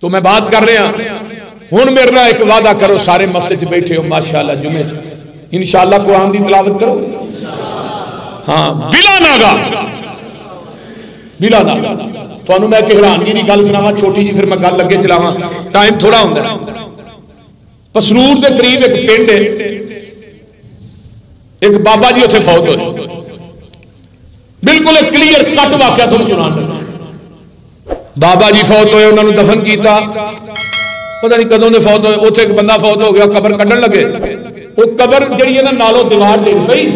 تو میں بات کر رہا ہوں میرے نال ایک وعدہ کرو سارے مسجد بیٹھے ہو ماشاءاللہ جمعے انشاءاللہ قرآن دی تلاوت کرو ہاں بلا ناگا بلا ناگا تو میں کہ حیرانگی کی گل سناواں چھوٹی جی پھر میں گل لگے چلاواں ٹائم تھوڑا ہوندا ہے پسرور دے قریب ایک پنڈ ہے ایک بابا جی اتنے فوت ہوئے بالکل ایک کلیئر کٹ واقعہ تم سنا بابا جی فوت ہوئے انہوں نے دفن کیتا پتہ نہیں کدوں نے فوت ہوئے اتنے ایک بندہ فوت ہو گیا قبر کڈن لگے وہ قبر جڑی ہے نا نالوں دیوار ڈگ پئی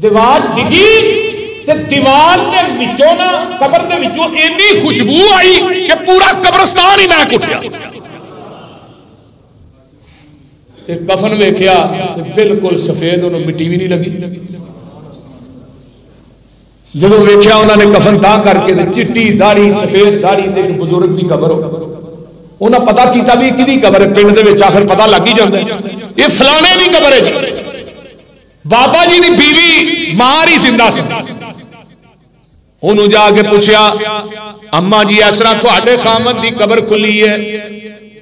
دیوار ڈگی تے دیوار دے وچوں نا قبر دے وچوں اتنی خوشبو آئی کہ پورا قبرستان ہی مہک اٹھیا تے کفن ویکھیا تے بالکل سفید انہوں مٹی بھی نہیں لگی جدو ویکھیا انہوں نے کفن تاں کر کے چٹی داڑھی سفید داڑھی تے ایک بزرگ دی قبر ہو انہاں پتہ کیتا بھی کدی قبر ہے پنڈ دے وچ آخر پتہ لگ ہی جاندا ہے یہ فلانے دی قبر ہے جی بابا جی دی بیوی ماں ہی زندہ سی انہوں جا کے پوچھیا اما جی اس طرح تھوڑے خامد دی قبر کھلی ہے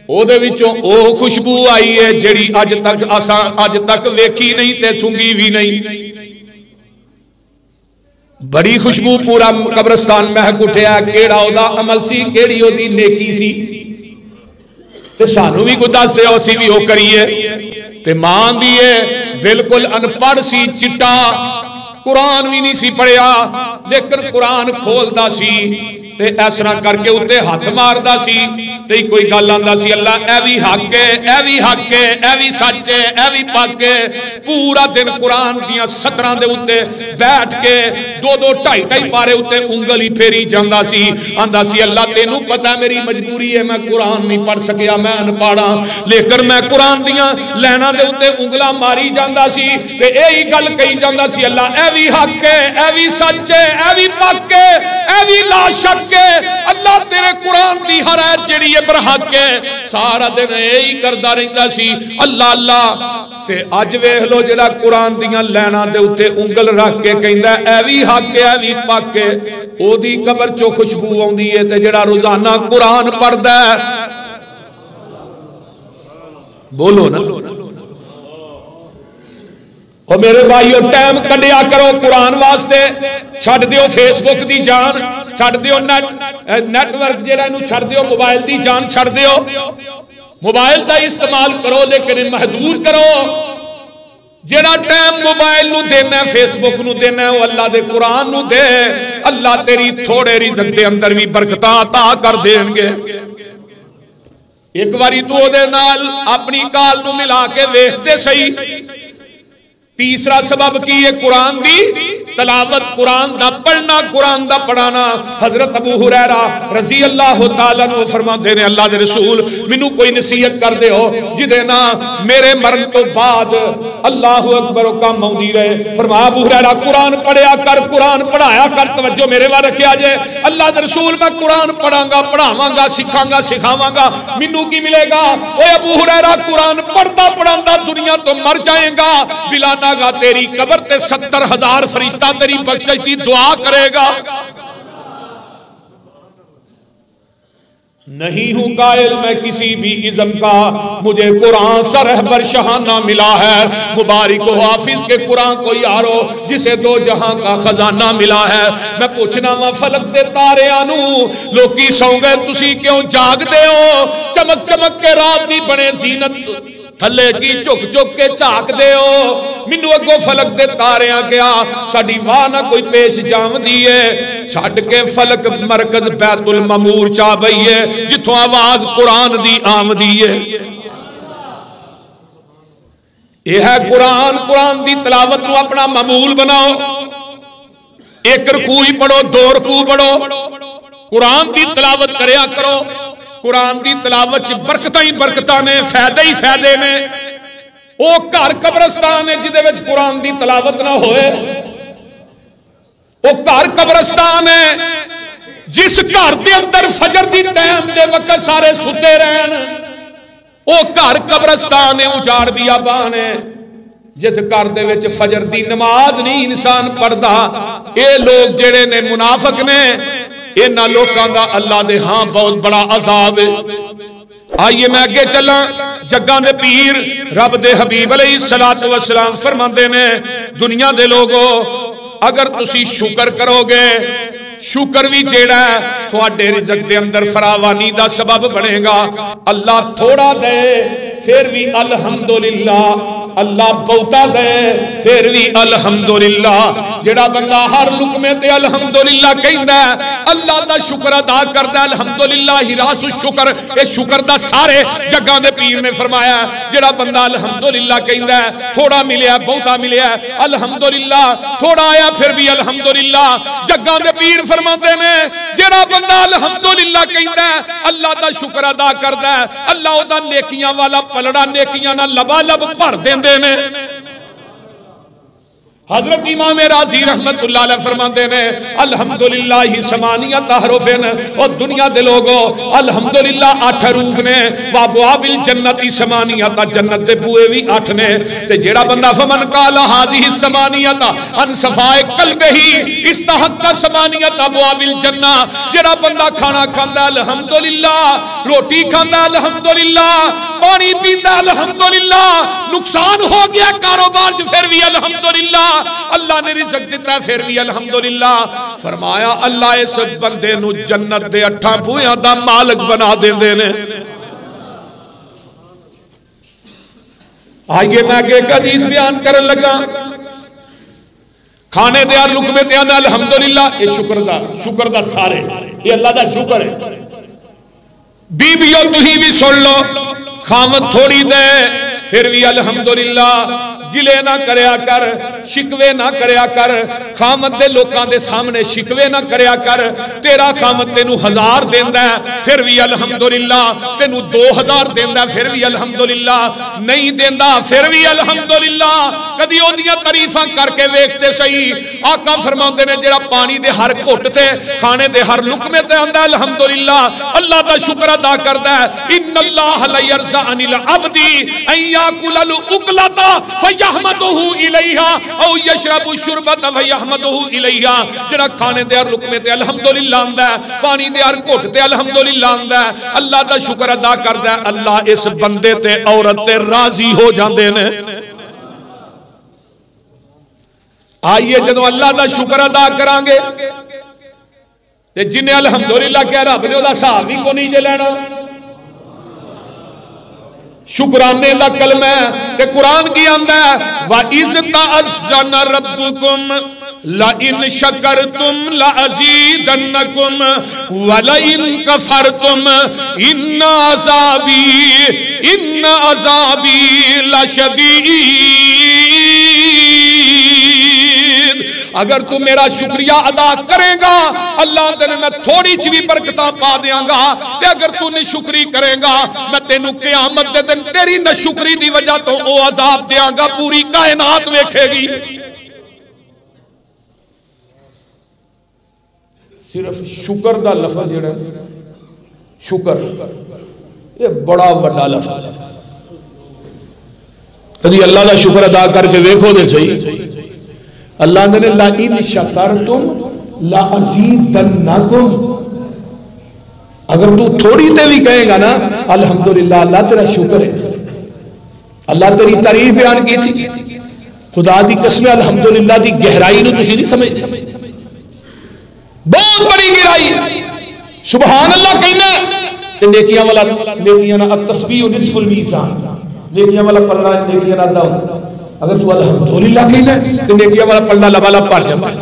او دے وچوں او خوشبو آئی ہے جڑی اج تک ویکھی نہیں تے سنگی بھی نہیں بڑی خوشبو پورا قبرستان مہک اٹھیا کیڑا او دا عمل سی کیڑی او دی نیکی سی تے سانو بھی کوئی دس دے اسی بھی او کریے تے ماں دی بالکل ان پڑھ سی چٹا قرآن بھی نہیں سی پڑھیا لیکن قرآن کھولدا سی تے اس طرح کر کے اتے ہاتھ ماردا سی تے کوئی گل آندا سی اللہ اے وی حق ہے اے وی حق ہے اے وی سچ ہے اے وی پاک ہے پورا دن قرآن دیاں 17 دے اتے بیٹھ کے دو ڈھائی پارے اتے انگل ہی پھیری جاندا سی آندا سی اللہ تینوں پتہ میری مجبوری ہے میں قرآن نہیں پڑھ سکیا میں ان پڑھا لیکن میں قرآن دیاں لینا دے اتے انگلاں ماری جاندا سی تے یہی گل کہی جاندا سی اللہ اے وی حق ہے اے وی سچ ہے اے وی پاک ہے اے وی لا شک اللہ تیرے قرآن دی ہر آیت جڑی ہے برحق ہے سارا دن یہی کردا رہندا سی اللہ اللہ تے اج ویکھ لو جڑا قرآن دیاں لینا دے اوتے انگل رکھ کے کہندا اے وی حق ہے اے وی پاک ہے او دی قبر چوں خوشبو آوندی ہے تے جڑا روزانہ قرآن پڑھدا ہے بولو نا اور میرے بھائیو ٹائم کڈیا کرو قرآن واسطے چھڈ دیو فیس بک دی جان چھڈ دیو نیٹ ورک جڑا نو چھڈ دیو موبائل دی جان چھڈ دیو موبائل دا استعمال کرو لیکن محدود کرو جڑا ٹائم موبائل نو دینا ہے فیس بک نو دینا ہے وہ اللہ دے قرآن نو دے اللہ تیری تھوڑے رزق دے اندر بھی برکتاں عطا کر دین گے ایک باری تو دے نال اپنی کال نو ملا کے ویکھ دے صحیح تیسرا سبب کی ہے قرآن دی تلاوت قرآن دا پڑھنا قرآن دا پڑھانا حضرت ابو ہریرہ رضی اللہ تعالیٰ عنہ فرماتے ہیں اللہ دے رسول منو کوئی نصیحت کر دے ہو جدے نا میرے مرن تو بعد اللہ اکبر و کام موندی رہے فرما ابو ہریرہ قرآن پڑھیا کر قرآن پڑھایا کر توجہ میرے وہاں رکھیا جائے اللہ دے رسول میں قرآن پڑھاں گا پڑھاواں گا سکھاں گا سکھاواں گا منو کی ملے گا اے ابو ہریرہ قرآن پڑھتا پڑھاندہ دنیا تو مر جائیں گا بلا گا تیری قبر تے 70,000 فرشتہ تیری بخشش دی دعا کرے گا نہیں ہوں قائل میں کسی بھی ازم کا مجھے قرآن سا رہبر شہانہ ملا ہے مبارک و حافظ کے قرآن کو یارو جسے 2 جہاں کا خزانہ ملا ہے میں پوچھنا ماں فلک دے تارے آنو لوکی سو گئے تسی کیوں جاگ دے ہو چمک چمک کے رات دی بنے زینت تھلے کی چک چک کے چاک دے ہو منو اگو فلک دے تاریاں گیا ساڑی وانا کوئی پیش جام دیئے چھاڑ کے فلک مرکز بیت المامور چاہ بئیے جتوں آواز قرآن دی آم دیئے یہ ہے قرآن قرآن دی تلاوت نو اپنا معمول بناؤ 1 رکوع ہی پڑھو 2 رکوع پڑھو قرآن دی تلاوت کریا کرو قرآن دی تلاوت برکتاں ہی برکتاں نے فائدے ہی فائدے نے او گھر قبرستان ہے جدے وچ قرآن دی تلاوت نہ ہوئے او گھر قبرستان ہے جس گھر دے اندر فجر دی ٹائم دے وقت سارے ستے رہن او گھر قبرستان ہے اجاڑ دیا بان ہے جس گھر دے وچ فجر دی نماز نہیں انسان پڑھدا اے لوگ جڑے نے منافق نے انہاں لوکاں دا اللہ دے ہاں بہت بڑا عذاب ہے۔ آئیے میں اگے چلا، جگاں دے پیر رب دے حبیب علیہ السلام فرماندے نے دنیا دے لوگو اگر تسی شکر کرو گے، شکر بھی جیڑا ہے تھوڑے رزق دے اندر فراوانی دا سبب بنے گا۔ اللہ تھوڑا دے پھر بھی الحمدللہ، اللہ بہتا دے پھر بھی الحمدللہ۔ جڑا بندہ ہر لقمے تے الحمدللہ کہندا ہے، اللہ دا شکر ادا کردا ہے، الحمدللہ ہی راس الشکر، اے شکر دا سارے جگاں دے پیر نے فرمایا جڑا بندہ الحمدللہ کہندا ہے، تھوڑا ملیا بہتا ملیا الحمدللہ، تھوڑا آیا پھر بھی الحمدللہ۔ جگاں دے پیر فرماندے نے جڑا بندہ الحمدللہ کہندا ہے، اللہ دا شکر ادا کردا ہے، اللہ او دا نیکیاں والا پلڑا نیکیاں نہ لبالب بھر دیندے نے۔ حضرت امام راضی رحمت اللہ علیہ فرماتے ہیں الحمدللہ ثمانیۃ حروف، اور دنیا دے لوگوں الحمدللہ 8 حروف نے، وابواب الجنت ثمانیۃ، جنت دے بوئے بھی 8 نے۔ تے جیڑا بندہ فمن قال هذه الثمانیۃ عن صفاء قلبہ استحق ثمانیۃ ابواب الجنہ، جیڑا بندہ کھانا کھاندا الحمدللہ، روٹی کھاندا الحمدللہ، پانی پیندا الحمدللہ، نقصان ہو گیا کاروبار چ پھر بھی الحمدللہ، اللہ نے رزق دیتا ہے پھر بھی الحمدللہ۔ فرمایا اللہ اس بندے نو جنت دے 8 بویاں دا مالک بنا دیندے نے۔ آئیے میں کہ ایک حدیث بیان کرن لگا، کھانے دے ہر لقمے تے آندا الحمدللہ، یہ شکر دا سارے، یہ اللہ دا شکر ہے۔ بی بیو تہی بھی سن لو، خامد تھوڑی دے پھر بھی الحمدللہ، گلے نہ کریا کر، شکوے نہ کریا کر، خامد دے لوکاں دے سامنے شکوے نہ کریا کر۔ تیرا خامد تینو 1000 دیندا ہے پھر بھی الحمدللہ، تینو 2000 دیندا ہے پھر بھی الحمدللہ، نہیں دیندا پھر بھی الحمدللہ۔ کدی اودیاں تعریفاں کر کے ویکھتے صحیح۔ آقا فرماندے نے جڑا پانی دے ہر گھٹ تے، کھانے دے ہر لقمے تے آندا الحمدللہ، اللہ دا شکر ادا کردا ہے۔ ان اللہ لا یرضى عن العبد ان یاکل الاکلۃ فیحمدہ الیہا او یشرب الشربۃ فیحمدہ الیہا، جڑا کھانے دے ہر لقمے تے الحمدللہ آندا ہے، پانی دے ہر گھٹ تے الحمدللہ آندا ہے، اللہ دا شکر ادا کردا ہے، اللہ اس بندے تے عورت تے راضی ہو جاندے نے۔ آئیے جدو اللہ دا شکر ادا کران گے تے جنہیں الحمدللہ کہہ رب نے دا حساب بھی کو نہیں جے لینا۔ شکرانے دا کلمہ ہے تے قرآن کی آندہ ہے وَإِذْ تَأَذَّنَ رَبُّكُمْ لَئِنْ شَكَرْتُمْ لَأَزِيدَنَّكُمْ وَلَئِنْ كَفَرْتُمْ إِنَّ عَذَابِي لَشَدِيدٌ۔ اگر تو میرا شکریہ ادا کرے گا اللہ تینے میں تھوڑی چی بھی برکتاں پا دیاں گا، تے اگر تو نشکری کرے گا میں تینوں قیامت دے دن تیری نشکری دی وجہ تو او عذاب دیاں گا، پوری کائنات ویکھے گی۔ صرف شکر دا لفظ جڑا شکر یہ بڑا بڑا لفظ ہے۔ کدی اللہ دا شکر ادا کر کے ویکھو دے صحیح۔ اللہ نے لَإِنْ شَكَرْتُمْ لَأَزِيدَنَّكُمْ، اگر تو تھوڑی تے بھی کہے گا نا الحمدللہ، اللہ تیرا شکر ہے، اللہ تیری تعریف بیان کی تھی۔ خدا دی قسم الحمدللہ دی گہرائی نو تسی نہیں سمجھ، بہت بڑی گہرائی۔ سبحان اللہ کہنا تے نیکیاں والا، نیکیاں نا التسبیح نصف المیزان، نیکیاں والا پلڑا نیکیاں نا دا، اگر تو الحمدللہ کہنا تو نیکیاں والا پلڑا لبالا پار جاتا ہے۔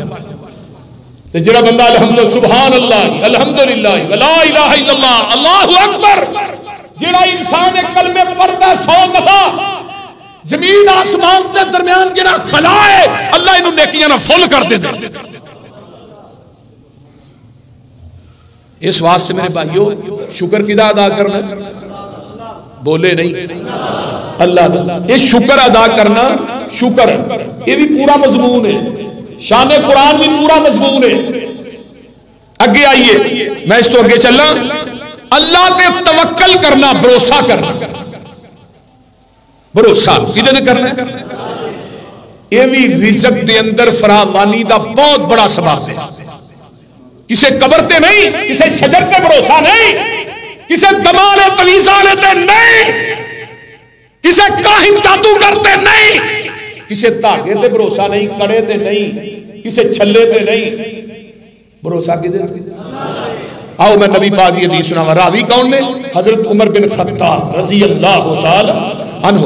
جڑا بندہ الحمدللہ سبحان اللہ الحمدللہ ولا الہ الا اللہ اللہ اکبر، جڑا انسان کلمے پڑھتا 100 دفعہ، زمین آسمان کے درمیان جڑا خلا ہے اللہ انہوں نیکیاں نہ فل کر دے دے۔ اس واسطے میرے بھائیو شکر کدا ادا کرنا، بولے نہیں اللہ، یہ شکر ادا کرنا، شکر یہ بھی پورا مضمون ہے، شان قرآن بھی پورا مضمون ہے۔ اگے آئیے میں اس تو اگے چلنا، اللہ پہ توکل کرنا، بھروسہ کرنا، بھروسہ سیدھے نے کرنا ہے، یہ بھی رزق دے اندر فراوانی دا بہت بڑا سبب ہے۔ کسے قبر تے نہیں، کسے شجر تے بھروسہ نہیں، کسے دمال تویزانے تے نہیں، کسے کاہن جادوگر تے نہیں، کسے تاغے تے بھروسہ نہیں، کڑے تے نہیں، کسے چھلے تے نہیں، بھروسہ کی دے۔ آؤ میں نبی پاک یہ حدیث سناواں، راوی کون نے؟ حضرت عمر بن خطاب رضی اللہ تعالی عنہ۔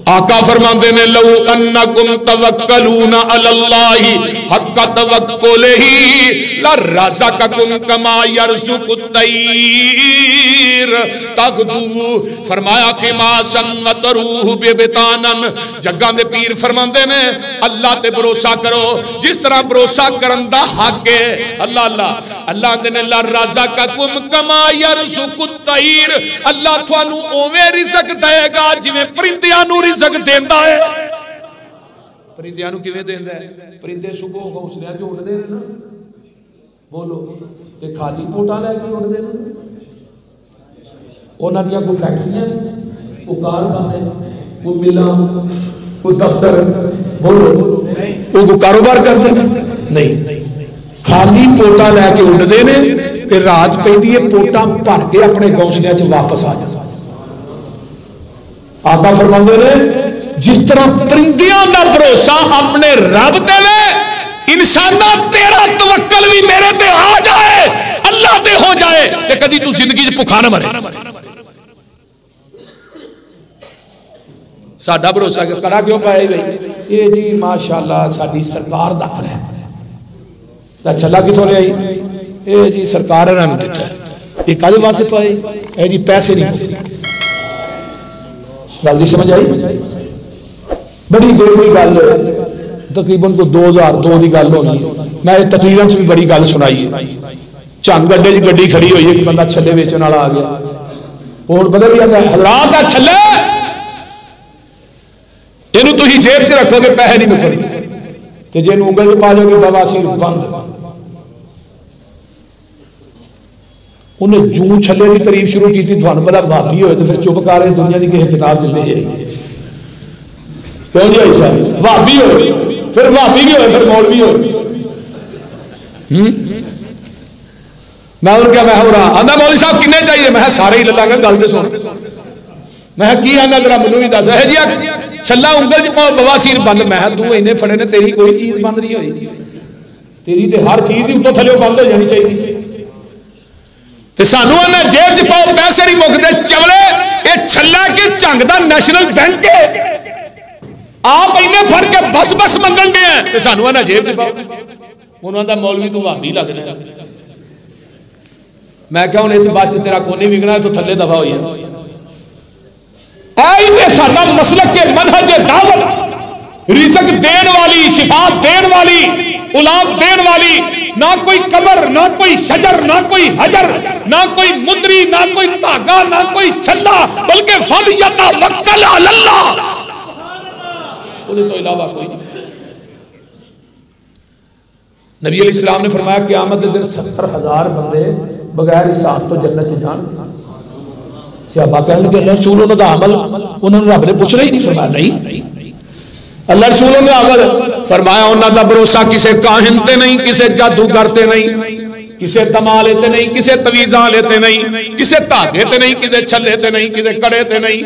آقا فرماندے نے لو انکم توکلون علی اللہ حق توکلہ لرزقکم کما یرزق الطیر تغدو، فرمایا خماسا وتروح ببطانا، جگاں دے پیر فرماندے نے اللہ تے بھروسہ کرو جس طرح بھروسہ کرن دا حق ہے۔ اللہ اللہ اللہ دے نے لرزقکم کما یرزق الطیر، اللہ تھانوں اوویں رزق دے گا جویں پرندیاں نوں رزق دیندا ہے۔ پرندیاں نوں کیویں دیندا ہے؟ پرندے صبح گھونسلیاں چ اڑدے نے نا، بولو تے خالی پوٹا لے کے اڑدے نے، انہاں دیاں کوئی فیکٹریاں کوئی کارخانے کوئی ملاں کوئی دفتر، بولو وہ کوئی کاروبار کرتے نہیں، خالی پوٹا لے کے اڑدے نے تے رات پیندی ہے پوٹا بھر کے اپنے گھونسلیاں چ واپس آ جاندے۔ آقا فرماندے نے جس طرح پرندیاں دا بھروسہ اپنے رب تے لے، انساناں تیرا توکل بھی میرے تے آ جائے، اللہ تے ہو جائے تے کدی تو زندگی سے بھوکا نہ مرے۔ ساڈا بھروسہ کہ کرا کیوں پائے بھائی یہ جی ماشاءاللہ ساڈی سرکار دا ہے، تے چھلا کتھوں لے آئی؟ اے جی سرکار نے دتا ہے، یہ کدے واسطے پائے؟ اے جی پیسے نہیں۔ گل دی سمجھ آئی؟ بڑی دیر کی گل تقریباً کو 2002 کی گل ہوگی، میں تقریراں سے بھی بڑی گل سنائی ہے۔ چند گڈے جی گڈی کھڑی ہوئی ہے کہ بندہ چھلے ویچن والا آ گیا، ہن پتہ بھی آتا ہے حضرات آ چھلے اینو تسی جیب چ رکھو گے پیسے نہیں مکھنے، تے جے نوں انگل پا لو گے بواسیر بند۔ انہیں جوں چھلے کی تعریف شروع کی تھی، تھانوں پتہ بھابی ہوئے تو پھر چپ کر رہے دنیا کی کسی کتاب چلے جائے کیوں جی عائشہ بھابی ہوئے پھر بھابی بھی ہوئے پھر مولوی ہوئے۔ میں ان کیا میں ہو رہا آندہ مولوی صاحب کنے چاہیے؟ میں سارے ہی لگا گا گل دے سن، میں کی آنا ذرا منو بھی دس ہے جی چھلا انگل جی بواسیر بند، میں تو انہیں پھڑے نے تیری کوئی چیز بند نہیں ہوئی، تیری تے ہر چیز ہی اتوں تھلے بند ہو جانی چاہیے۔ تے سانو انہیں جیب جی پاؤ پیسے نہیں مکدے چولے، یہ چھلا کے چنگ دا نیشنل بینک ہے، آپ انہیں پھڑ کے بس بس منگن دے ہیں تے سانو انہیں جیب جی پاؤ، انہوں نے مولوی تو وہابی لگنا ہے۔ میں کہا انہیں اس بات سے تیرا کونی بگنا ہے تو تھلے دفعہ ہوئی ہے۔ آئی دے سانا مسلک کے منہج دعوت، رزق دین والی، شفا دین والی، اولاد دین والی، نہ کوئی قبر، نہ کوئی شجر، نہ کوئی حجر، نہ کوئی مدری، نہ کوئی تاغا، نہ کوئی چھلا، بلکہ فَلْيَتَوَکَّلْ عَلَى اللَّهِ، انہیں تو علاوہ کوئی نہیں۔ نبی علیہ السلام نے فرمایا قیامت کے دن 70,000 بندے بغیر حساب تو جنت سے جان۔ صحابہ کہنے لگے رسول اللہ دا عمل، انہوں نے رب نے پوچھنا ہی نہیں، فرمایا نہیں اللہ رسول نے عمل فرمایا انہوں دا بھروسہ کسے کاہن تے نہیں، کسے جادوگر تے نہیں، کسے دمالے تے نہیں، کسے تویزاں تے نہیں، کسے تاغے تے نہیں، کسے چھلے تے نہیں، کسے کڑے تے نہیں،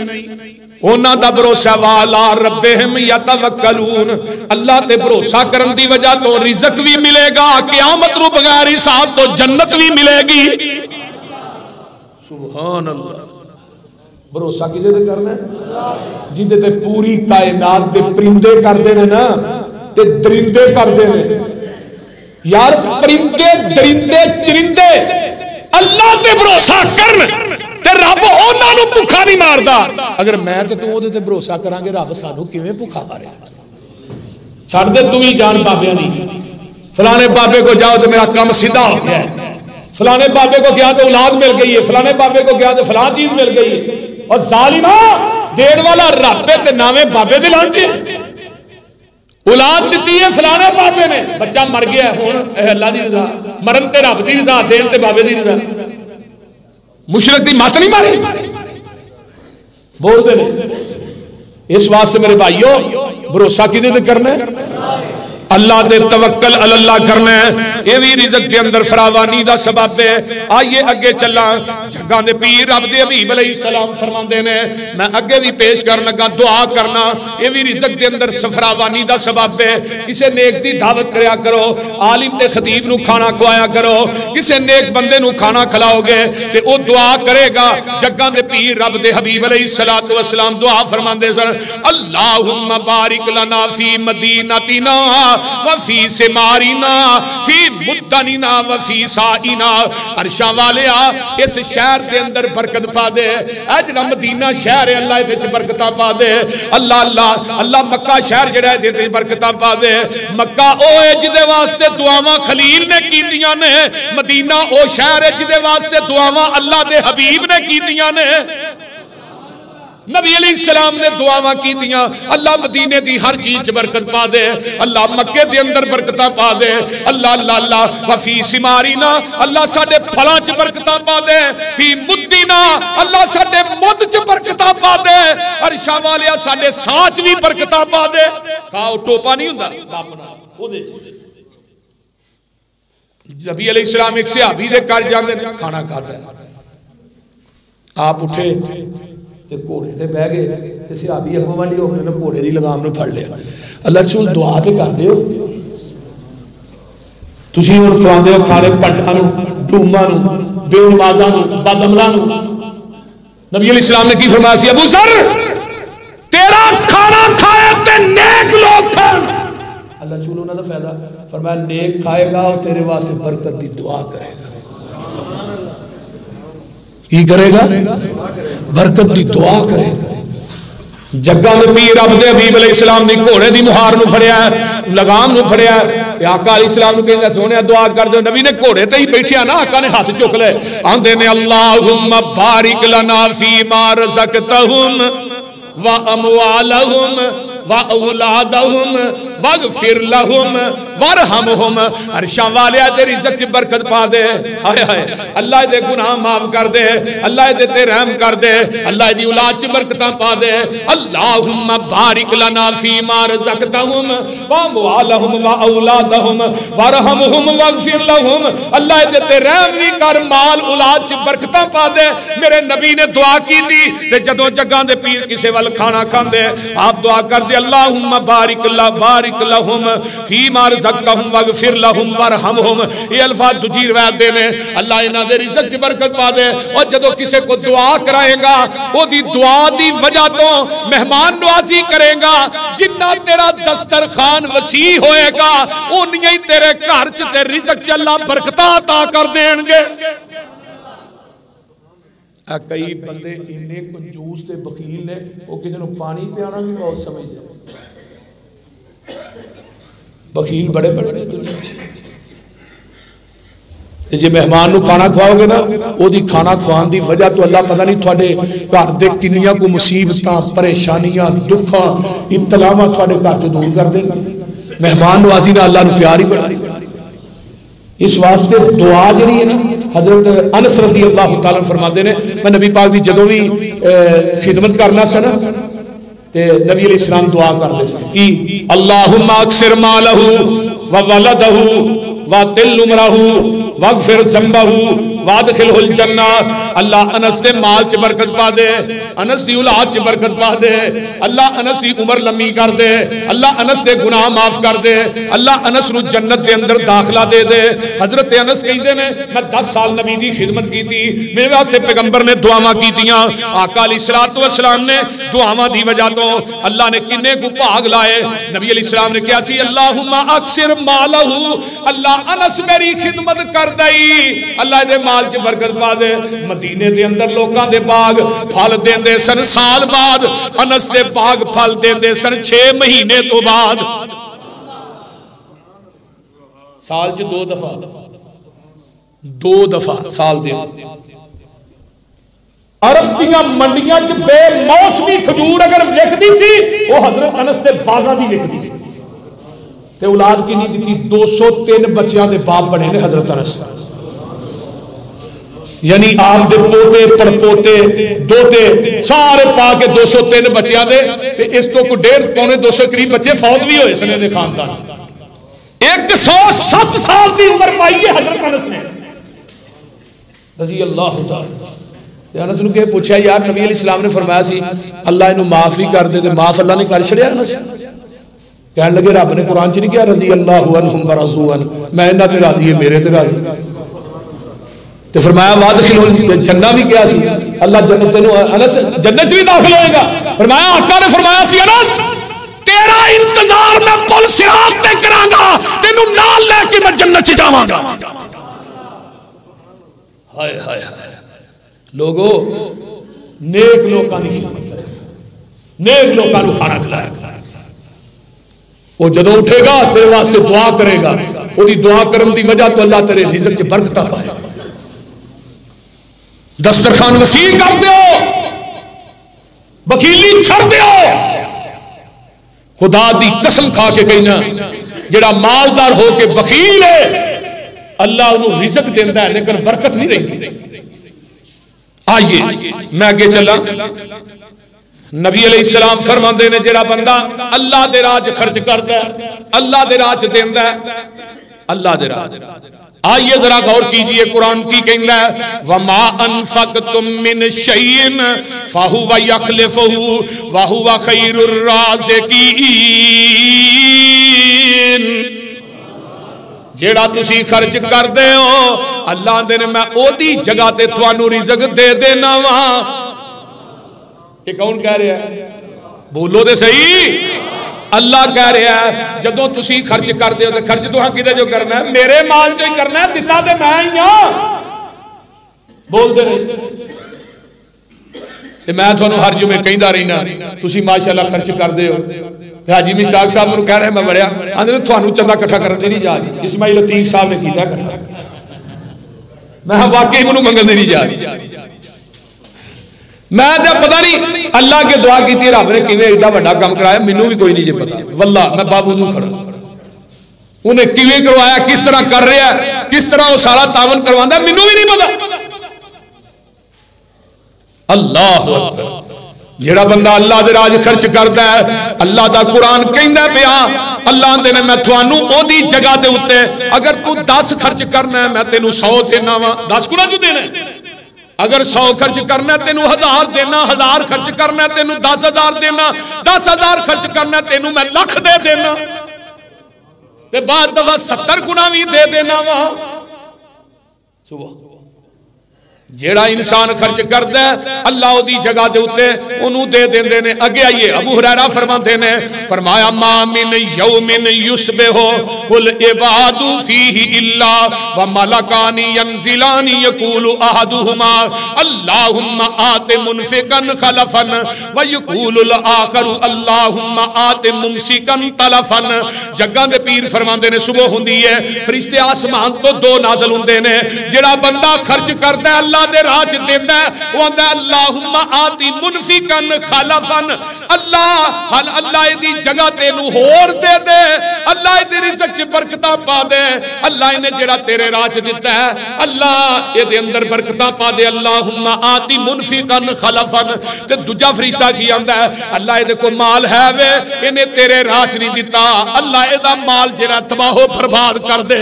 انہوں دا بھروسہ وَعَلَىٰ رَبِّهِمْ يَتَوَكَّلُونَ، اللہ تے بھروسہ کرن دی وجہ تو رزق بھی ملے گا، قیامت رو بغیر حساب تو جنت بھی ملے گی۔ سبحان اللہ، بھروسہ کی دے کرنا ہے جی دے پوری کائنات دے پرندے کر دینے نا تے درندے کر دینے، یار پرندے درندے چرندے اللہ تے بھروسہ کرن تے رب انہاں نوں بھوکا نہیں ماردا۔ اگر میں تے تو دے بھروسہ کران گے رب سانوں کیویں بھوکا مارے؟ چھڈ دے تو ہی جان بابیاں دی، فلانے بابے کو جاؤ تو میرا کام سیدھا ہو گیا ہے، فلانے بابے کو گیا تو اولاد مل گئی ہے، فلانے بابے کو گیا تو فلان چیز مل گئی ہے، اور ظالمہ دین والا رب تے نامے بابے دے لانتے ہیں۔ اولاد دیتی ہے فلانے بابے نے، بچہ مر گیا ہے، ہن اے اللہ دی رضا، مرن تے رب دی رضا، دین تے بابے دی رضا، مشرک دی مات نہیں ماری بول دے نے۔ اس واسطے میرے بھائیو بھروسہ کدے تے کرنا ہے؟ اللہ دے توکل اللہ کرنا ہے، یہ بھی رزق کے اندر فراوانی دا سبب ہے۔ آئیے اگے چلا، جگہ دے پیر رب دے حبیب علیہ السلام فرماندے نے، میں اگے بھی پیش کرنا گا دعا کرنا، یہ بھی رزق کے اندر فراوانی دا سبب ہے۔ کسے نیک دی دعوت کریا کرو، عالم تے خطیب نو کھانا کھوایا کرو، کسے نیک بندے نو کھانا کھلاؤ گے تے او دعا کرے گا۔ جگہ دے پیر رب دے حبیب علیہ السلام دعا فرماندے سن، اللہم بارک لنا فی مدینتنا وفی سمارنا فی مدننا وفی سائنا۔ عرشاں والیا اس شہر دے اندر برکت پا دے، اجرا مدینہ شہر ہے اللہ دے برکتاں پا دے، اللہ مکہ شہر جڑا دے تے برکتاں پا دے۔ مکہ او ہے جدے واسطے دعاواں خلیل نے کیتیاں نے، مدینہ او شہر ہے جدے واسطے دعاواں اللہ دے حبیب نے کیتیاں نے۔ نبی علیہ السلام نے دعاواں کیتیاں، اللہ مدینے دی ہر چیز برکت پا دے، اللہ مکے دے اندر برکتاں پا دے، اللہ وفی سمارینا اللہ ساڈے پھلاں چ برکتاں پا دے، فی مدینا اللہ ساڈے مد چ برکتاں پا دے، عرشاں والیا ساڈے ساہ چ بھی برکتاں پا دے۔ ساہ ٹوپا نہیں ہوندا نبی علیہ السلام ایک صحابی دے گھر جاندے کھانا کھاتا ہے، آپ اٹھے تے گھوڑے تے بہ گئے تے صحابی اگوں وانڈی ہو کے گھوڑے دی لگام نوں پھڑ لیا۔ اللہ رسول دعا تے کردے ہو، تسی ہن کھواندے ہو کھارے پنڈاں نوں، ڈوماں نوں، بے نمازاں نوں، بد عملاں نوں۔ نبی علیہ السلام نے کی فرمایا سی ابو ذر تیرا کھانا کھائے تے نیک لوگ کھان۔ اللہ رسول انہاں دا فائدہ فرمایا نیک کھائے گا اور تیرے واسطے برکت دی دعا کرے گا۔ کی کرے گا؟ برکت دی دعا کرے گا۔ جگہ میں پیر رب دے حبیب علیہ السلام دی گھوڑے دی مہار نو پھڑیا ہے، لگام نو پھڑیا ہے، تے آقا علیہ السلام نو کہندا سونے دعا کر دو۔ نبی نے گھوڑے تے ہی بیٹھیا نا، آقا نے ہاتھ چک لے، آندے نے اللہم بارک لنا فی ما رزقتہم واموالہم واولادہم واغفر لہم وارحمہم۔ عرشاں والیا دے رزق چ برکت پا دے، ہائے ہائے اللہ دے گناہ معاف کر دے، اللہ دے تے رحم کر دے، اللہ دی اولاد چ برکتاں پا دے۔ اللہم بارک لنا فی ما رزقتہم واموالہم واولادہم وارحمہم واغفر لہم۔ اللہ دے تے رحم بھی کر، مال اولاد چ برکتاں پا دے۔ میرے نبی نے دعا کی تھی تے جدوں جگاں دے پیر کسے ول کھانا کھاندے آپ دعا کر دے اللہم بارک لہم فی ما رزقتہم واغفر لہم وارحمہم۔ یہ الفاظ دوجی روایت دے نے اللہ انہاں دے رزق چ برکت پا دے۔ اور جدوں کسے کو دعا کرائے گا او دی دعا دی وجہ تو مہمان نوازی کرے گا، جتنا تیرا دسترخوان وسیع ہوئے گا اونیاں ہی تیرے گھر چ تے رزق چ اللہ برکتاں عطا کر دین گے۔ کئی بندے انہیں کنجوس تے بخیل نے، وہ کسی نے پانی پیانا بھی بہت سمجھ جائے، بخیل بڑے بڑے دنیا جی مہمان نو کھانا کھواؤ گے نا، وہ دی کھانا کھوان دی وجہ تو اللہ پتہ نہیں تھوڑے گھر دے کنیاں کو مصیبتاں پریشانیاں دکھاں ابتلاواں تھوڑے گھر چ دور کر دیں۔ مہمان نوازی نہ اللہ نو پیار ہی بڑھا۔ اس واسطے دعا جڑی ہے نا، حضرت انس رضی اللہ تعالیٰ فرماتے ہیں میں نبی پاک دی جدوں بھی خدمت کرنا سا نا تے نبی علیہ السلام دعا کر دے سن کہ اللہم اکثر مالہ وولدہ وطل عمرہ واغفر ذنبہ وادخلہ الجنہ۔ اللہ انس دے مال چ برکت پا دے، انس دی اولاد چ برکت پا دے، اللہ انس دی عمر لمبی کر دے، اللہ انس دے گناہ معاف کر دے، اللہ انس نو جنت دے اندر داخلہ دے دے۔ حضرت انس کہندے نے میں 10 سال نبی دی خدمت کی تھی، میرے واسطے پیغمبر نے دعاواں کیتیاں، آقا علیہ السلام نے دعاواں دی وجہ تو اللہ نے کنے کو بھاگ لائے۔ نبی علیہ السلام نے کیا سی اللہم اکثر مالہ، اللہ انس میری خدمت کر دئی، اللہ دے مال چ برکت پا دے۔ مدینے دے اندر لوکاں دے باغ پھل دیندے سن سال بعد، انس دے باغ پھل دیندے سن 6 مہینے تو بعد، سال چ 2 دفعہ سال دے۔ عرب دیاں منڈیاں چ بے موسمی کھجور اگر لکھدی سی وہ حضرت انس دے باغاں دی لکھدی سی تے اولاد کی نہیں دیتی 203 بچیاں دے باپ بنے نے حضرت انس، یعنی آپ دے پوتے پڑپوتے دوتے سارے پا کے 203 بچیاں دے تے اس تو کو 1.5 پونے 200 قریب بچے فوت بھی ہوئے سنے دے خاندان 107 سال کی عمر پائی ہے حضرت انس نے رضی اللہ تعالی۔ انس نے کہ پوچھا یار نبی علیہ السلام نے فرمایا سی اللہ انہوں معاف ہی کر دے تے معاف اللہ نے کر چھڑیا انس؟ کہنے لگے رب نے قرآن چ نہیں کیا رضی اللہ عنہم ورضوا عنہ، میں انہاں تے راضی ہے میرے تے راضی۔ تے فرمایا وادخلوا جنہ بھی کیا سی اللہ جنت تینوں انس جنت بھی داخل ہوئے گا۔ فرمایا آقا نے فرمایا سی انس تیرا انتظار میں پل صراط تے کراں گا تینوں نال لے کے میں جنت چ جاواں گا۔ ہائے ہائے ہائے لوگو نیک لوکاں دی خدمت کرے، نیک لوکاں نوں کھانا کھلایا کرے، وہ جدوں اٹھے گا تیرے واسطے دعا کرے گا، وہی دعا کرن دی وجہ تو اللہ تیرے رزق چ برکت پائے گا۔ دسترخوان وسیع کر دیو، بخیلی چھڑ دیو۔ خدا دی قسم کھا کے کہنا جڑا مالدار ہو کے بخیل ہے اللہ انہوں رزق دیندہ ہے لیکن برکت نہیں رہی۔ آئیے میں آگے چلا، نبی علیہ السلام فرماندے نے جڑا بندہ اللہ دے راج خرچ کرتا ہے اللہ دے راج دیندہ ہے اللہ دے راج۔ آئیے ذرا غور کیجئے قرآن کی کہنا ہے وَمَا أَنفَقْتُم مِّن شَيْءٍ فَهُوَ يَخْلِفُهُ وَهُوَ خَيْرُ الرَّازِقِينَ۔ جیڑا تسی خرچ کر دے ہو اللہ دے نے میں او دی جگہ تے توانو رزق دے دینا وہاں۔ یہ کون کہہ رہا ہے؟ بولو دے صحیح، اللہ کہہ رہا ہے جدوں تسی خرچ کر دے ہو تے خرچ تو ہاں کدے جو کرنا ہے میرے مال جو ہی کرنا ہے، دتا تے میں ہی ہاں۔ بول دے رہے میں تھانوں ہر جمعے کہندا رہنا تسی ماشاءاللہ خرچ کر دے ہو۔ حاجی مشتاق صاحب نے کہہ رہے ہیں میں بڑھیا آندھے تھانوں چندہ کٹھا کرنے نہیں جا رہی، اسماعیل عتیق صاحب نے کیتا کٹھا، میں واقعی منوں منگن نہیں جا رہی۔ میں جب پتہ نہیں اللہ کے دعا کی تھی رب نے کیویں ایڈا بڑا کام کرایا مینوں بھی کوئی نہیں جے پتا، واللہ میں باوضو کھڑا انہیں کیویں کروایا کس طرح کر رہا ہے کس طرح وہ سارا تعاون کرواندا ہے مینوں بھی نہیں پتا۔ اللہ اکبر، جڑا بندہ اللہ دے راج خرچ کردا ہے اللہ دا قرآن کہندا پیا اللہ دے نے میں تھانوں او دی جگہ تے اوتے اگر تو 10 خرچ کرنا ہے میں تینوں 100 دینا وا، 10 گنا جو دینا ہے، اگر 100 خرچ کرنا ہے تینوں 1000 دینا، 1000 خرچ کرنا ہے تینوں 10,000 دینا، 10,000 خرچ کرنا ہے تینوں میں لکھ دے دینا، تے بعد دفعہ 70 گنا بھی دے دینا وا۔ صبح جیڑا انسان خرچ کردا ہے اللہ دی جگہ دے اوتے انہوں دے دیندے نے۔ اگے آئیے ابو ہریرہ فرماتے نے فرمایا ما من یوم یصبح العباد فیہ الا وملکان ینزلان یقول احدہما اللہم آت منفقا خلفا ویقول الاخر اللہم آت ممسکا تلفا۔ جگہ دے پیر فرماندے نے صبح ہوندی ہے فرشتے آسمان تو 2 نازل ہوندے نے، جیڑا بندہ خرچ کردا ہے اللہ دے راج دیندہ ہے وہ آندہ اللہم آتی منفقاً خلفاً، اللہ دی جگہ تینوں ہور دے دے، اللہ دی رزق چ برکتاں پا دے، اللہ انہیں جڑا تیرے راج دیتا ہے اللہ یہ دے اندر برکتاں پا دے۔ اللہم آتی منفقاً خلفاً۔ تے دوجا فرشتہ کی آندہ ہے اللہ یہ دے کو مال ہے وے انہیں تیرے راج نہیں دیتا، اللہ یہ دا مال جڑا تباہ و برباد کر دے۔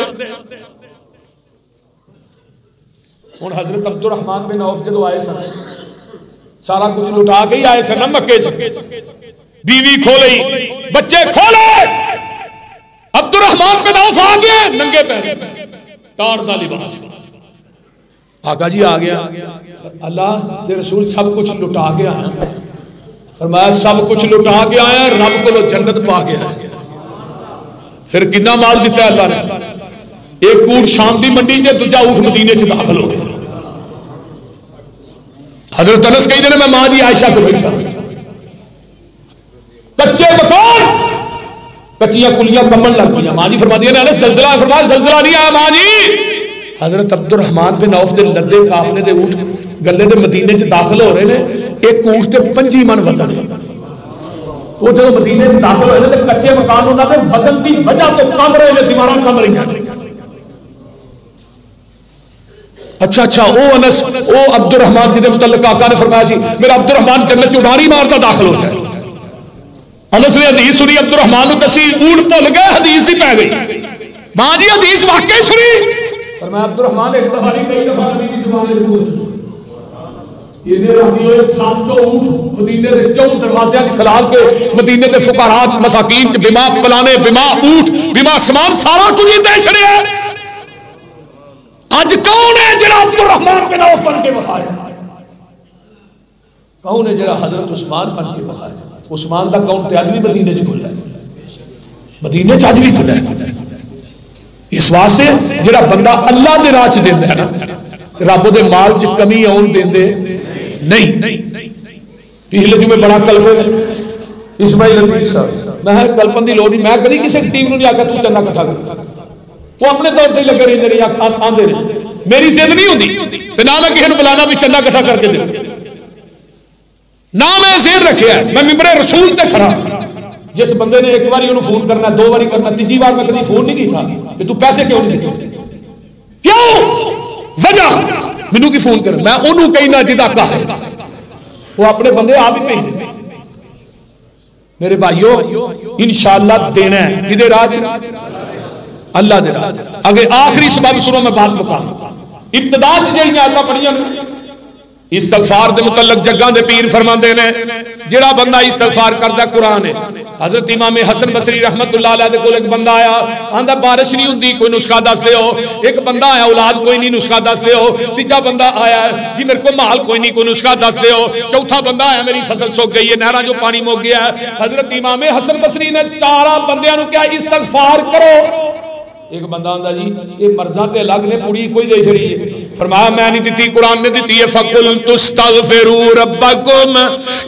ہن حضرت عبد الرحمن بن عوف جدو آئے سن سارا کچھ لٹا کے ہی آئے سن مکے سے، بیوی کھولئی بچے کھولے، عبد الرحمن بن عوف آ گئے ننگے پیر ٹاڑ دا لباس، آقا جی آ گیا اللہ دے رسول سب کچھ لٹا کے آیا، فرمایا سب کچھ لٹا کے آیا رب کو جنت پا گیا۔ پھر کتنا مال دیتا ہے اللہ نے؟ ایک اونٹ شام دی منڈی چ دوجا اونٹ مدینے چ داخل ہو گیا۔ حضرت انس کہی نے میں ماں جی عائشہ کو بیٹھا کچے مکان کچیاں کلیاں کمن لگ گئی، ماں جی فرما دیا نے زلزلہ، فرمایا زلزلہ نہیں آیا ماں جی۔ حضرت عبد الرحمن بن عوف دے لدے قافلے دے اونٹ گلے دے مدینے چ داخل ہو رہے نے، ایک اونٹ تے 25 من وزن ہے، وہ جب مدینے چ داخل ہوئے تے کچے مکان انہاں دے وزن دی وجہ تو کم رہے نے، دیواراں کم رہی ہیں۔ اچھا او انس او عبد الرحمن جی دے متعلق آقا نے فرمایا سی میرا عبد الرحمن جنت چ اڈاری مارتا داخل ہو جائے۔ انس نے حدیث سنی عبد الرحمن نو دسی اونٹ بھول گئے حدیث دی پہ گئی، ماں جی حدیث واقعی سنی اور میں عبدالرحمن ایک دفعہ نہیں کئی دفعہ نبی کی زبان میں پوچھ یہ راضی ہوئے 700 اونٹ مدینے دے چون دروازے دی کھلال کے مدینے دے فقراء مساکین چ بما پلانے بما اونٹ بما سامان سارا کچھ دے چھڑیا اج کون ہے جڑا عبدالرحمن بن عوف بن کے وفایا کون ہے جڑا حضرت عثمان بن کے وفایا عثمان دا کون تے اج بھی مدینے چ کھلا ہے مدینے چ اج بھی کھلا ہے اس واسطے جڑا بندہ اللہ دے راہ چ دیندا ہے نا رب دے مال چ کمی آن دیندے نہیں پچھلے جمعے بڑا کلپے اسماعیل عتیق صاحب میں کلپن دی لوڑ نہیں میں کبھی کسی ٹیم نوں نہیں آکھا تو چندہ اکٹھا کر وہ اپنے طور تے لگے رہندے نے آندے نے میری ضد نہیں ہوندی تے نہ میں کسی نوں بلانا بھی چندہ اکٹھا کر کے دے نہ میں ذہن رکھیا ہے میں ممبر رسول تے کھڑا جس بندے نے ایک باری انہوں فون کرنا دو باری کرنا تیجی بار میں کبھی فون نہیں کی تھا کہ تو پیسے کیوں نہیں دیتے کیوں وجہ مینوں کی فون کر میں انہوں کہنا جدا کہا ہے وہ اپنے بندے آپ ہی بھیج دیں میرے بھائیو انشاءاللہ دینا ہے کدے راج اللہ دے راج اگر آخری سبب سنو میں بات مقام ابتدا جڑیاں آیتاں پڑھیاں استغفار دے متعلق جگاں دے پیر فرماندے نے جڑا بندہ استغفار کردا قرآن ہے حضرت امام حسن بصری رحمت اللہ علیہ دے کول ایک بندہ آیا آندا بارش نہیں ہوندی کوئی نسخہ دس دیو ایک بندہ آیا اولاد کوئی نہیں نسخہ دس دیو تیجا بندہ آیا جی میرے کو مال کوئی نہیں کوئی نسخہ دس دیو چوتھا بندہ آیا میری فصل سوک گئی ہے نہراں جو پانی مک گیا ہے حضرت امام حسن بصری نے چارہ بندیاں نوں کیا استغفار کرو ایک بندہ آندا جی یہ مرزاں تے الگ نے پوری کوئی دے چھڑی ہے فرمایا میں نہیں دیتی قرآن نے دیتی ہے فَقُلْتُ اسْتَغْفِرُوا رَبَّكُمْ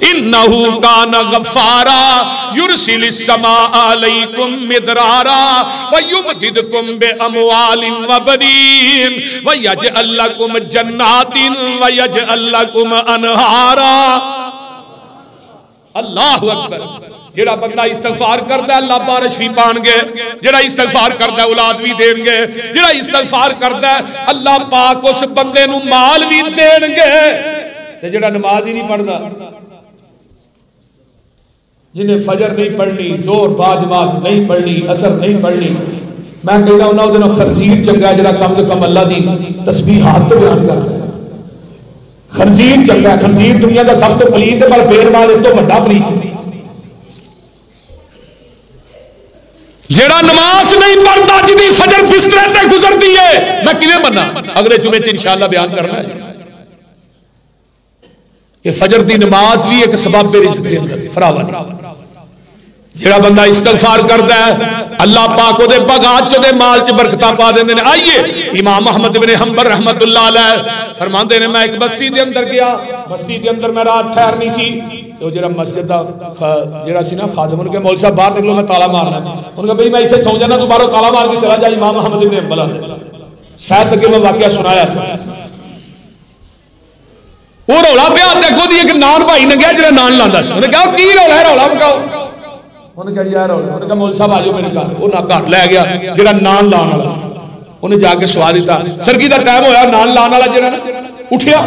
إِنَّهُ كَانَ غَفَّارًا يُرْسِلِ السَّمَاءَ عَلَيْكُمْ مِدْرَارًا وَيُمْدِدْكُمْ بِأَمْوَالٍ وَبَنِينَ وَيَجْعَلْ لَكُمْ جَنَّاتٍ وَيَجْعَلْ لَكُمْ أَنْهَارًا اللہ اکبر جڑا بندہ استغفار کرتا ہے اللہ بارش بھی پان گے جڑا استغفار کرتا ہے اولاد بھی دین گے جڑا استغفار کرتا ہے اللہ پاک اس بندے نو مال بھی دین گے تے جڑا نماز ہی نہیں پڑھدا جنہیں فجر نہیں پڑھنی زور باجماعت نہیں پڑھنی عصر نہیں پڑھنی میں کہنا انہاں دے نال خنزیر چنگا جڑا کم سے کم اللہ دی تسبیحات تے بیان کرتا ہے خنزیر چنگا خنزیر دنیا کا سب تو پلیت ہے پر بے نماز اس تو بڑا پلیت ہے جیڑا نماز نہیں پڑھتا جدی فجر بسترے سے گزرتی ہے میں کیویں بننا اگلے جمعے چ انشاءاللہ بیان کرنا ہے کہ فجر دی نماز بھی ایک سبب ہے رزق دے اندر فراوانی جیڑا بندہ استغفار کرتا ہے اللہ پاک دے بغات چ دے مال چ برکتاں پا دیندے نے آئیے امام احمد بن حنبل رحمت اللہ علیہ فرماندے نے میں ایک بستی دے اندر گیا بستی دے اندر میں رات ٹھہرنی سی تو جڑا مسجد دا جڑا سی نا خادم ان کے مول صاحب باہر نکلو میں تالا مارنا ان کا بھئی میں ایتھے سو جانا تو باہر تالا مار کے چلا جا امام احمد بن حنبل شاید تک میں واقعہ سنایا تھا وہ رولا پیا تے اگوں دی ایک نان بھائی لنگیا جڑا نان لاندا سی انہوں نے کہا کی رولا ہے رولا مکاؤ انہوں نے کہا یار رولا انہوں نے کہا مول صاحب آجو میرے گھر وہ نہ گھر لے گیا جڑا نان لان والا سی انہیں جا کے سوال دیتا سرگی دا ٹائم ہویا نان لان والا جڑا اٹھیا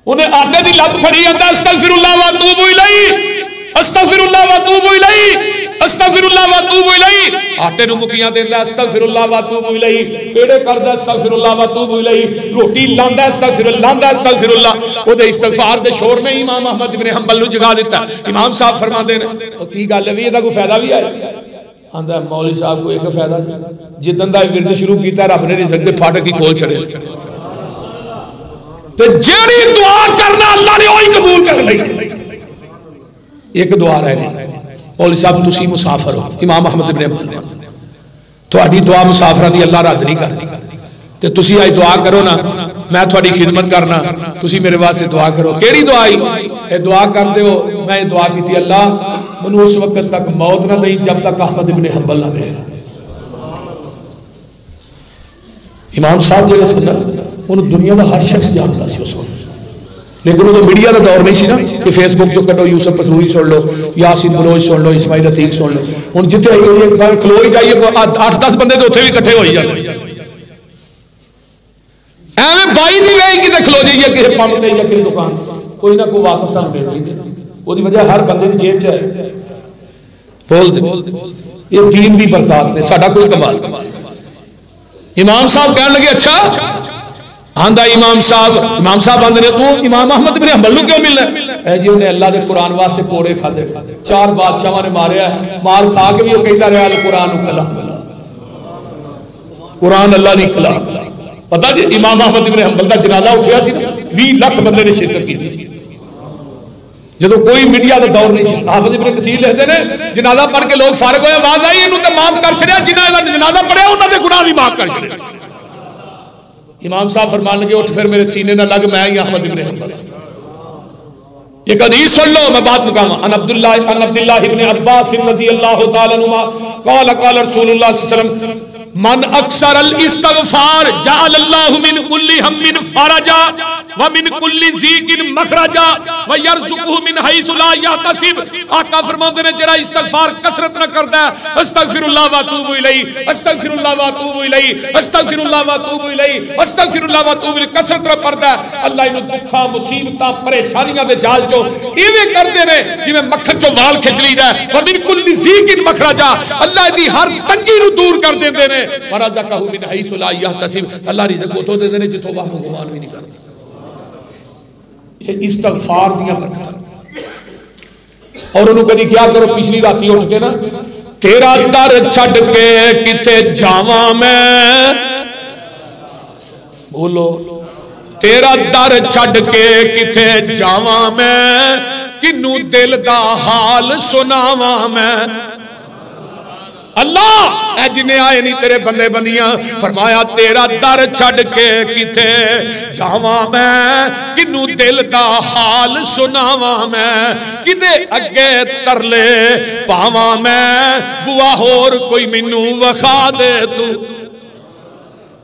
انہیں آٹے دی لب پھڑی آتا استغفر اللہ واتوب الیہ استغفر اللہ واتوب الیہ استغفر اللہ واتوب الیہ آٹے نو مکیاں دیندا استغفر اللہ واتوب الیہ پیڑے کردا استغفر اللہ واتوب الیہ روٹی لاندا استغفر اللہ او دے استغفار دے شور نے امام احمد بن حنبل نو جگا دیتا امام صاحب فرماندے نے او کی گل ہے ایدا کوئی فائدہ بھی ہے آندا مولوی صاحب کو ایک فائدہ جدن دا ورد شروع کیتا رب نے رزق دے پھاٹک ہی کھول چھڑے تے جیڑی دعا کرنا اللہ نے وہی قبول کر لئی ایک دعا رہ گئی مولوی صاحب تسی مسافر ہو امام احمد بن حنبل نے تہاڈی دعا مسافراں دی اللہ رد نہیں کرتی تے تسی آئی دعا کرو نا میں تہاڈی خدمت کرنا تسی میرے واسطے دعا کرو کیڑی دعا آئی اے دعا کردے ہو میں یہ دعا کیتی اللہ منو اس وقت تک موت نہ دئی جب تک احمد بن حنبل نہ رہے امام صاحب جیسے سننا انہوں دنیا کا ہر شخص جانتا سی اس کو لیکن وہ میڈیا کا دور نہیں سی نا کہ فیس بک تو کٹو یوسف پسروری سن لو یاسین بلوچ سن لو اسماعیل عتیق سن لو ہوں جتنے کھلو ہی جائیے 8-10 بندے تو اتنے بھی کٹھے ہوئی جاتے ایویں بائی دی وے کتے کھلو جائیے کسی پمپ تے یا کسی دکان کوئی نہ کوئی واقف سان دے دیں گے وہ وجہ ہر بندے کی جیب چ ہے بول دے یہ دین دی برکات نے، ساڈا کوئی کمال۔ امام صاحب کہنے لگے اچھا آندہ امام صاحب آندے نے تو امام احمد بن حنبل کیوں ملنا ہے؟ اے جی انہیں اللہ دے قرآن واسطے کوڑے کھا دے، 4 بادشاہاں نے ماریا ہے، مار کھا کے بھی وہ کہتا رہا القرآن کلام اللہ، قرآن اللہ نہیں کلام۔ پتہ جی امام احمد بن حنبل کا جنازہ اٹھیا سی 20 لاکھ بندے نے شرکت کی تھی، جدو کوئی میڈیا کا دور نہیں سی۔ حافظ ابن کثیر لکھتے ہیں جنازہ پڑھ کے لوگ فارغ ہوئے، آواز آئی انہوں تے معاف کر چھڑیا، جنہاں دا جنازہ پڑھیا انہاں دے گناہ بھی معاف کر چھڑے۔ امام صاحب فرمان لگے اٹھ پھر میرے سینے نہ لگ، میں ہی احمد ابن حنبل۔ ایک حدیث سن لو، میں بات مکاما ان عبداللہ ابن عباس رضی اللہ تعالی عنہما قال قال رسول اللہ صلی اللہ علیہ وسلم من اکثر الاستغفار جعل اللہ من کل ہم فرجا ومن کل ضیق مخرجا ویرزقہ من حیث لا یحتسب۔ آقا فرماتے ہیں جڑا استغفار کثرت نہ کرتا ہے، استغفر اللہ واتوب الیہ، استغفر اللہ واتوب الیہ، استغفر اللہ واتوب الیہ، استغفر اللہ واتوب الیہ، کثرت نہ پڑھتا ہے، اللہ انہوں دکھاں مصیبتاں پریشانیاں دے جال چو ایویں کردے نے جویں مکھن چو وال کھچ لیدا ہے، ومن کل ضیق مخرجا، اللہ دی ہر تنگی نو دور کر دیندے نے، ورزقہ من حیث لا یحتسب، اللہ رزق اتوں دے دینے جتوں وہم گمان بھی نہیں کرتا۔ یہ استغفار دیاں برکتاں۔ اور انہوں کہنی کیا کرو پچھلی راتی اٹھ کے نا تیرا در چھڑ کے کتے جاواں میں، بولو تیرا در چھڑ کے کتے جاواں میں، کنوں دل دا حال سناواں میں۔ اللہ اے جنہیں آئے نہیں تیرے بندے بندیاں، فرمایا تیرا در چھڑ کے کتے جاواں میں، کنوں دل دا حال سناواں میں، کدے اگے ترلے پاواں میں، بوا ہور کوئی منوں وخا دے تو،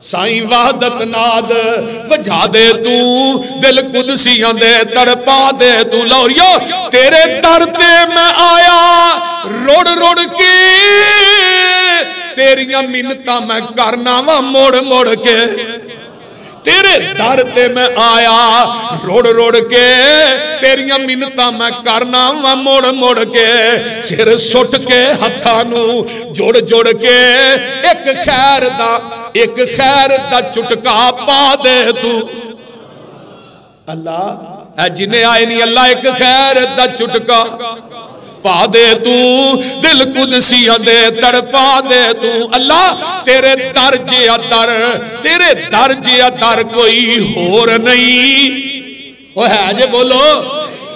سائیں وحدت ناد وجھا دے تو، دل قدسیاں دے تڑپا دے تو۔ لوریو تیرے در تے میں آیا روڑ روڑ کے، تیریاں منتاں میں کرنا وا موڑ موڑ کے، تیرے در تے میں آیا روڑ روڑ کے، تیریاں منتاں میں کرنا وا موڑ موڑ کے، سر سٹ کے ہتھانو جوڑ جوڑ کے، ایک خیر دا چٹکا پا دے تو۔ اللہ اے جنہیں آئے نہیں، اللہ ایک خیر دا چٹکا پا دے تو، دل قدسیاں دے تڑپا دے تو۔ اللہ تیرے در جیا در، تیرے در جیا در کوئی ہور نہیں، وہ ہے جے بولو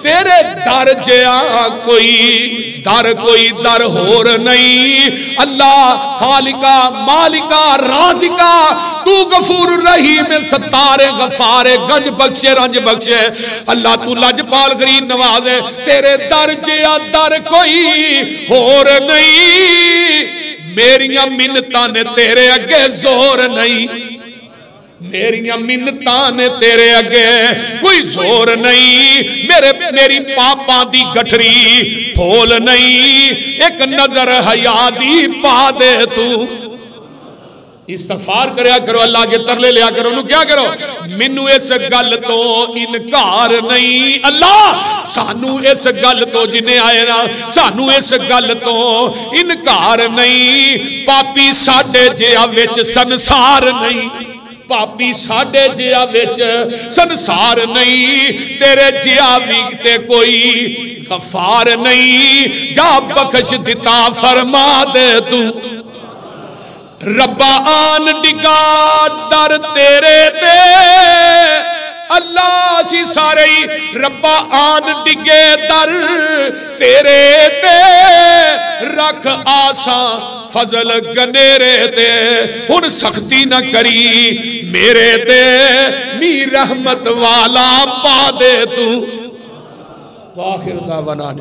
تیرے در جیا کوئی در ہور نہیں۔ اللہ خالقہ مالکہ رازقہ، تو غفور رحیم ستار غفار گنج بخشے رنج بخشے، اللہ تو لجپال غریب نوازے، تیرے در جیا در کوئی ہور نہیں، میریاں منتاں نے تیرے اگے زور نہیں، میریاں منتاں نے تیرے اگے کوئی زور نہیں، میری پاپاں دی گٹھری پھول نہیں، ایک نظر حیا دی پا دے تو۔ استغفار کریا کرو، اللہ کے ترلے لیا کرو، انہوں کیا کرو منو اس گل تو انکار نہیں۔ اللہ سانو اس گل تو جنہیں آئے نا، سانو اس گل تو انکار نہیں، پاپی ساڈے جیا وچ سنسار نہیں، پاپی ساڈے جیا وچ سنسار نہیں، تیرے جیا بھی تے کوئی غفار نہیں، جا بخش دیتا فرما دے تو۔ ربا آن ڈگا در تیرے دے، اللہ سی سارے ربا آن ڈگے در تیرے دے، رکھ آساں فضل گنیرے تے، ہن سختی نہ کری میرے تے، می رحمت والا پا دے تو۔ وآخر دعوانا